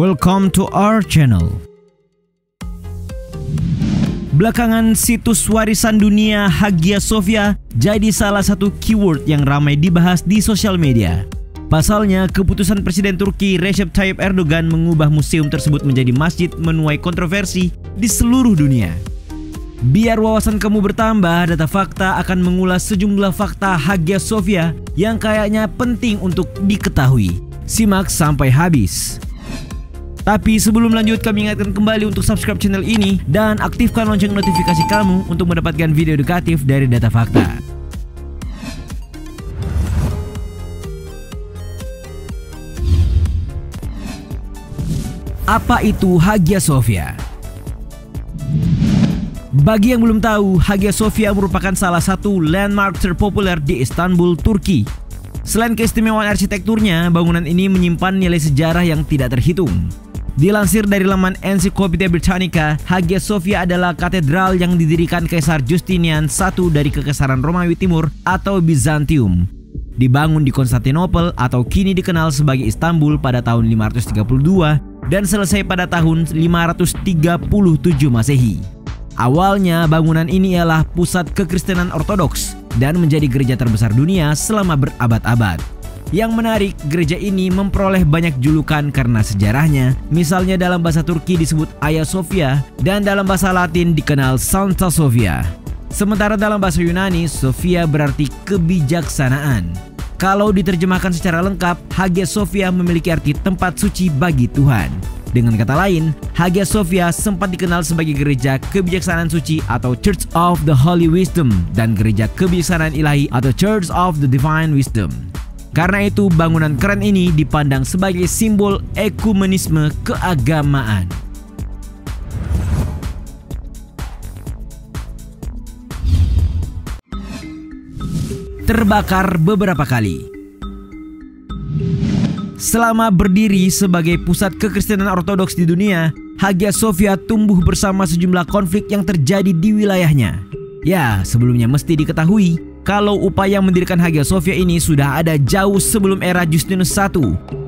Welcome to our channel. Belakangan situs warisan dunia Hagia Sophia jadi salah satu keyword yang ramai dibahas di sosial media. Pasalnya, keputusan Presiden Turki Recep Tayyip Erdogan mengubah museum tersebut menjadi masjid menuai kontroversi di seluruh dunia. Biar wawasan kamu bertambah, Data Fakta akan mengulas sejumlah fakta Hagia Sophia yang kayaknya penting untuk diketahui. Simak sampai habis. Tapi sebelum lanjut, kami ingatkan kembali untuk subscribe channel ini dan aktifkan lonceng notifikasi kamu untuk mendapatkan video edukatif dari Data Fakta. Apa itu Hagia Sophia? Bagi yang belum tahu, Hagia Sophia merupakan salah satu landmark terpopuler di Istanbul, Turki. Selain keistimewaan arsitekturnya, bangunan ini menyimpan nilai sejarah yang tidak terhitung. Dilansir dari laman Encyclopedia Britannica, Hagia Sophia adalah katedral yang didirikan Kaisar Justinian I dari Kekaisaran Romawi Timur atau Bizantium. Dibangun di Konstantinopel atau kini dikenal sebagai Istanbul pada tahun 532 dan selesai pada tahun 537 Masehi. Awalnya bangunan ini ialah pusat kekristenan Ortodoks dan menjadi gereja terbesar dunia selama berabad-abad. Yang menarik, gereja ini memperoleh banyak julukan karena sejarahnya. Misalnya dalam bahasa Turki disebut Hagia Sophia dan dalam bahasa Latin dikenal Sancta Sophia. Sementara dalam bahasa Yunani, Sophia berarti kebijaksanaan. Kalau diterjemahkan secara lengkap, Hagia Sophia memiliki arti tempat suci bagi Tuhan. Dengan kata lain, Hagia Sophia sempat dikenal sebagai gereja kebijaksanaan suci atau Church of the Holy Wisdom dan gereja kebijaksanaan ilahi atau Church of the Divine Wisdom. Karena itu, bangunan keren ini dipandang sebagai simbol ekumenisme keagamaan. Terbakar beberapa kali. Selama berdiri sebagai pusat kekristenan Ortodoks di dunia, Hagia Sophia tumbuh bersama sejumlah konflik yang terjadi di wilayahnya. Ya, sebelumnya mesti diketahui kalau upaya mendirikan Hagia Sophia ini sudah ada jauh sebelum era Justinus I,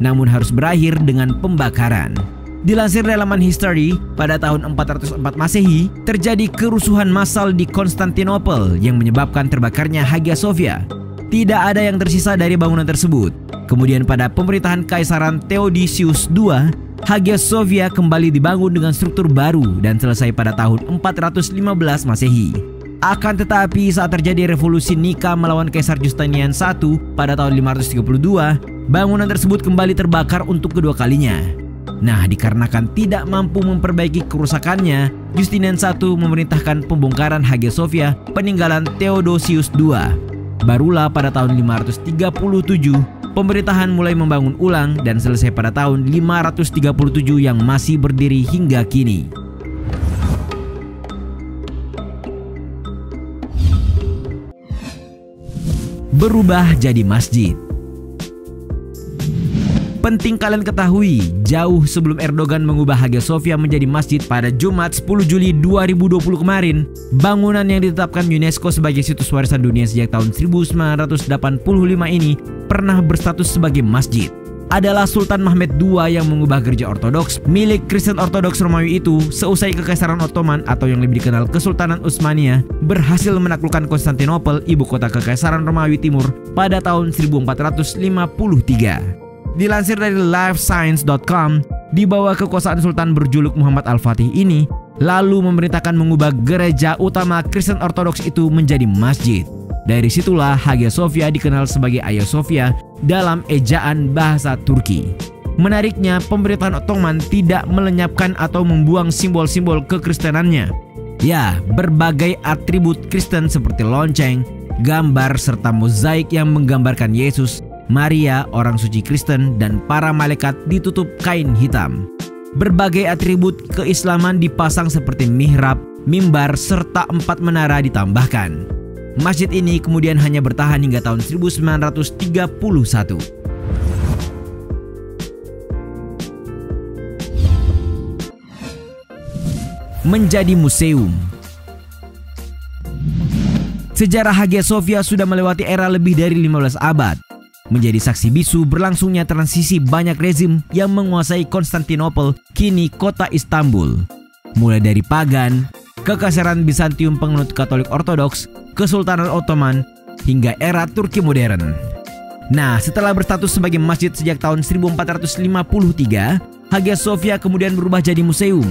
namun harus berakhir dengan pembakaran. Dilansir dari laman History, pada tahun 404 Masehi, terjadi kerusuhan massal di Konstantinopel yang menyebabkan terbakarnya Hagia Sophia. Tidak ada yang tersisa dari bangunan tersebut. Kemudian pada pemerintahan Kaisaran Theodosius II, Hagia Sophia kembali dibangun dengan struktur baru dan selesai pada tahun 415 Masehi. Akan tetapi saat terjadi revolusi Nika melawan Kaisar Justinian I pada tahun 532, bangunan tersebut kembali terbakar untuk kedua kalinya. Nah, dikarenakan tidak mampu memperbaiki kerusakannya, Justinian I memerintahkan pembongkaran Hagia Sophia peninggalan Theodosius II. Barulah pada tahun 537, pemerintahan mulai membangun ulang dan selesai pada tahun 537 yang masih berdiri hingga kini. Berubah jadi masjid. Penting kalian ketahui, jauh sebelum Erdogan mengubah Hagia Sophia menjadi masjid pada Jumat 10 Juli 2020 kemarin, bangunan yang ditetapkan UNESCO sebagai situs warisan dunia sejak tahun 1985 ini pernah berstatus sebagai masjid. Adalah Sultan Mehmed II yang mengubah gereja Ortodoks milik Kristen Ortodoks Romawi itu seusai Kekaisaran Ottoman atau yang lebih dikenal Kesultanan Utsmaniyah berhasil menaklukkan Konstantinopel, ibu kota Kekaisaran Romawi Timur, pada tahun 1453. Dilansir dari LifeScience.com, di bawah kekuasaan Sultan berjuluk Muhammad Al-Fatih ini, lalu memerintahkan mengubah gereja utama Kristen Ortodoks itu menjadi masjid. Dari situlah Hagia Sophia dikenal sebagai Hagia Sophia dalam ejaan bahasa Turki. Menariknya, pemerintahan Ottoman tidak melenyapkan atau membuang simbol-simbol kekristenannya. Ya, berbagai atribut Kristen seperti lonceng, gambar, serta mozaik yang menggambarkan Yesus, Maria, orang suci Kristen, dan para malaikat ditutup kain hitam. Berbagai atribut keislaman dipasang seperti mihrab, mimbar, serta 4 menara ditambahkan. Masjid ini kemudian hanya bertahan hingga tahun 1931. Menjadi museum. Sejarah Hagia Sophia sudah melewati era lebih dari 15 abad. menjadi saksi bisu berlangsungnya transisi banyak rezim yang menguasai Konstantinopel, kini kota Istanbul. Mulai dari pagan, kekaisaran Bizantium penganut Katolik Ortodoks, Kesultanan Ottoman, hingga era Turki modern. Nah, setelah berstatus sebagai masjid sejak tahun 1453, Hagia Sophia kemudian berubah jadi museum.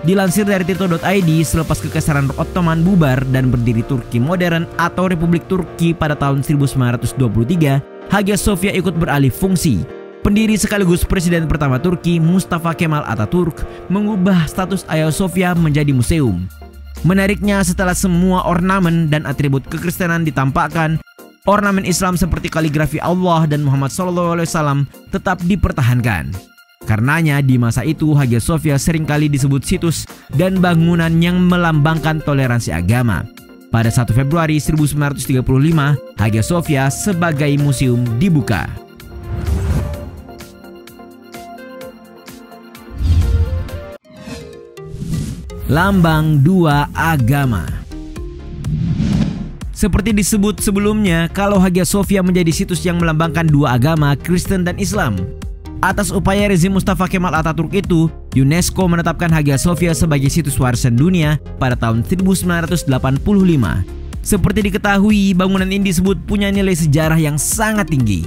Dilansir dari tirto.id, selepas kekaisaran Ottoman bubar dan berdiri Turki modern atau Republik Turki pada tahun 1923, Hagia Sophia ikut beralih fungsi. Pendiri sekaligus presiden pertama Turki, Mustafa Kemal Atatürk, mengubah status Hagia Sophia menjadi museum. Menariknya, setelah semua ornamen dan atribut kekristenan ditampakkan, ornamen Islam seperti kaligrafi Allah dan Muhammad SAW tetap dipertahankan. Karenanya di masa itu Hagia Sophia seringkali disebut situs dan bangunan yang melambangkan toleransi agama. Pada 1 Februari 1935, Hagia Sophia sebagai museum dibuka. Lambang dua agama. Seperti disebut sebelumnya, kalau Hagia Sophia menjadi situs yang melambangkan dua agama, Kristen dan Islam. Atas upaya rezim Mustafa Kemal Atatürk itu, UNESCO menetapkan Hagia Sophia sebagai situs warisan dunia pada tahun 1985. Seperti diketahui, bangunan ini disebut punya nilai sejarah yang sangat tinggi.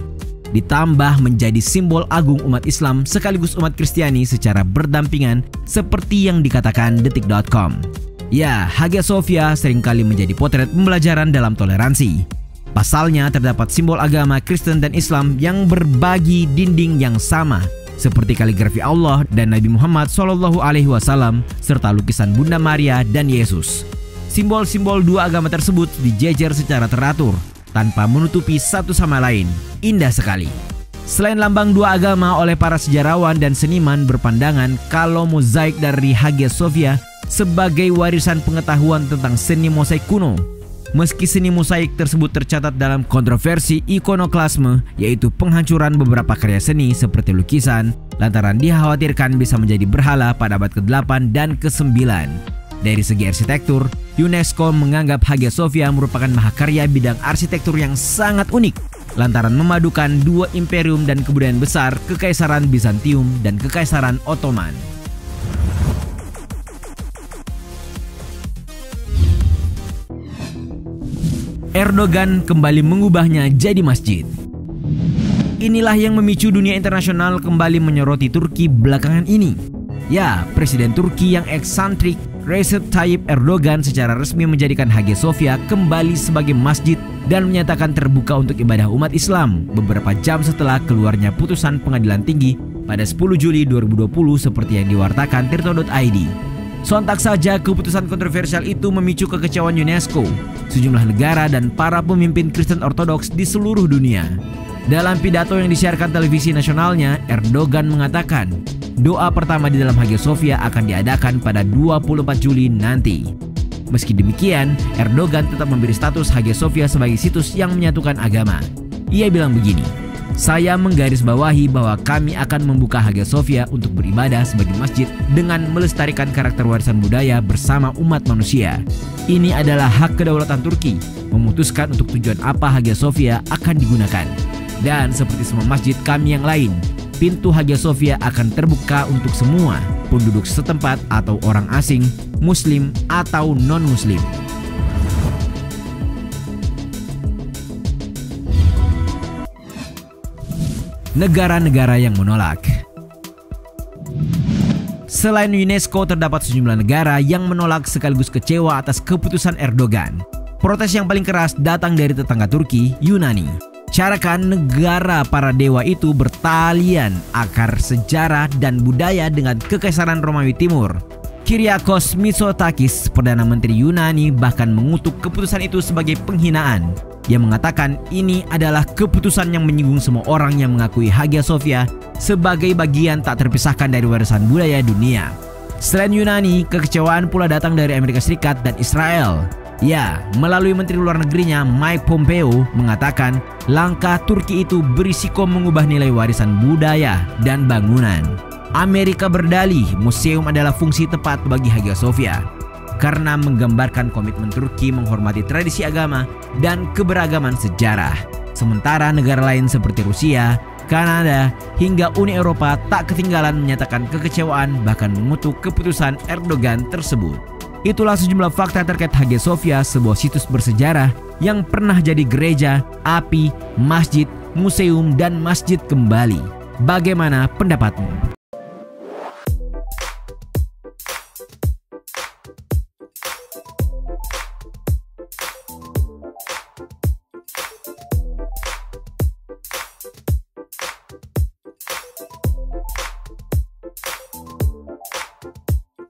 Ditambah menjadi simbol agung umat Islam sekaligus umat Kristiani secara berdampingan seperti yang dikatakan detik.com. Ya, Hagia Sophia seringkali menjadi potret pembelajaran dalam toleransi. Pasalnya terdapat simbol agama Kristen dan Islam yang berbagi dinding yang sama, seperti kaligrafi Allah dan Nabi Muhammad SAW serta lukisan Bunda Maria dan Yesus. Simbol-simbol dua agama tersebut dijejer secara teratur tanpa menutupi satu sama lain. Indah sekali. Selain lambang dua agama, oleh para sejarawan dan seniman berpandangan kalau mozaik dari Hagia Sophia sebagai warisan pengetahuan tentang seni mosaik kuno. Meski seni mosaik tersebut tercatat dalam kontroversi ikonoklasme, yaitu penghancuran beberapa karya seni seperti lukisan, lantaran dikhawatirkan bisa menjadi berhala pada abad ke-8 dan ke-9. Dari segi arsitektur, UNESCO menganggap Hagia Sophia merupakan mahakarya bidang arsitektur yang sangat unik, lantaran memadukan dua imperium dan kebudayaan besar, Kekaisaran Bizantium dan Kekaisaran Ottoman. Erdogan kembali mengubahnya jadi masjid. Inilah yang memicu dunia internasional kembali menyoroti Turki belakangan ini. Ya, Presiden Turki yang eksantrik Recep Tayyip Erdogan secara resmi menjadikan Hagia Sophia kembali sebagai masjid dan menyatakan terbuka untuk ibadah umat Islam beberapa jam setelah keluarnya putusan pengadilan tinggi pada 10 Juli 2020 seperti yang diwartakan tirto.id. Sontak saja keputusan kontroversial itu memicu kekecewaan UNESCO, sejumlah negara dan para pemimpin Kristen Ortodoks di seluruh dunia. Dalam pidato yang disiarkan televisi nasionalnya, Erdogan mengatakan doa pertama di dalam Hagia Sophia akan diadakan pada 24 Juli nanti. Meski demikian, Erdogan tetap memberi status Hagia Sophia sebagai situs yang menyatukan agama. Ia bilang begini, "Saya menggarisbawahi bahwa kami akan membuka Hagia Sophia untuk beribadah sebagai masjid dengan melestarikan karakter warisan budaya bersama umat manusia. Ini adalah hak kedaulatan Turki memutuskan untuk tujuan apa Hagia Sophia akan digunakan. Dan seperti semua masjid kami yang lain, pintu Hagia Sophia akan terbuka untuk semua penduduk setempat atau orang asing, muslim atau non-muslim." Negara-negara yang menolak. Selain UNESCO, terdapat sejumlah negara yang menolak sekaligus kecewa atas keputusan Erdogan. Protes yang paling keras datang dari tetangga Turki, Yunani. Carakan negara para dewa itu bertalian akar sejarah dan budaya dengan Kekaisaran Romawi Timur. Kyriakos Mitsotakis, Perdana Menteri Yunani, bahkan mengutuk keputusan itu sebagai penghinaan. Ia mengatakan ini adalah keputusan yang menyinggung semua orang yang mengakui Hagia Sophia sebagai bagian tak terpisahkan dari warisan budaya dunia. Selain Yunani, kekecewaan pula datang dari Amerika Serikat dan Israel. Ya, melalui Menteri Luar Negerinya Mike Pompeo mengatakan langkah Turki itu berisiko mengubah nilai warisan budaya dan bangunan. Amerika berdalih museum adalah fungsi tepat bagi Hagia Sophia karena menggambarkan komitmen Turki menghormati tradisi agama dan keberagaman sejarah. Sementara negara lain seperti Rusia, Kanada, hingga Uni Eropa tak ketinggalan menyatakan kekecewaan bahkan mengutuk keputusan Erdogan tersebut. Itulah sejumlah fakta terkait Hagia Sophia, sebuah situs bersejarah yang pernah jadi gereja, api, masjid, museum, dan masjid kembali. Bagaimana pendapatmu?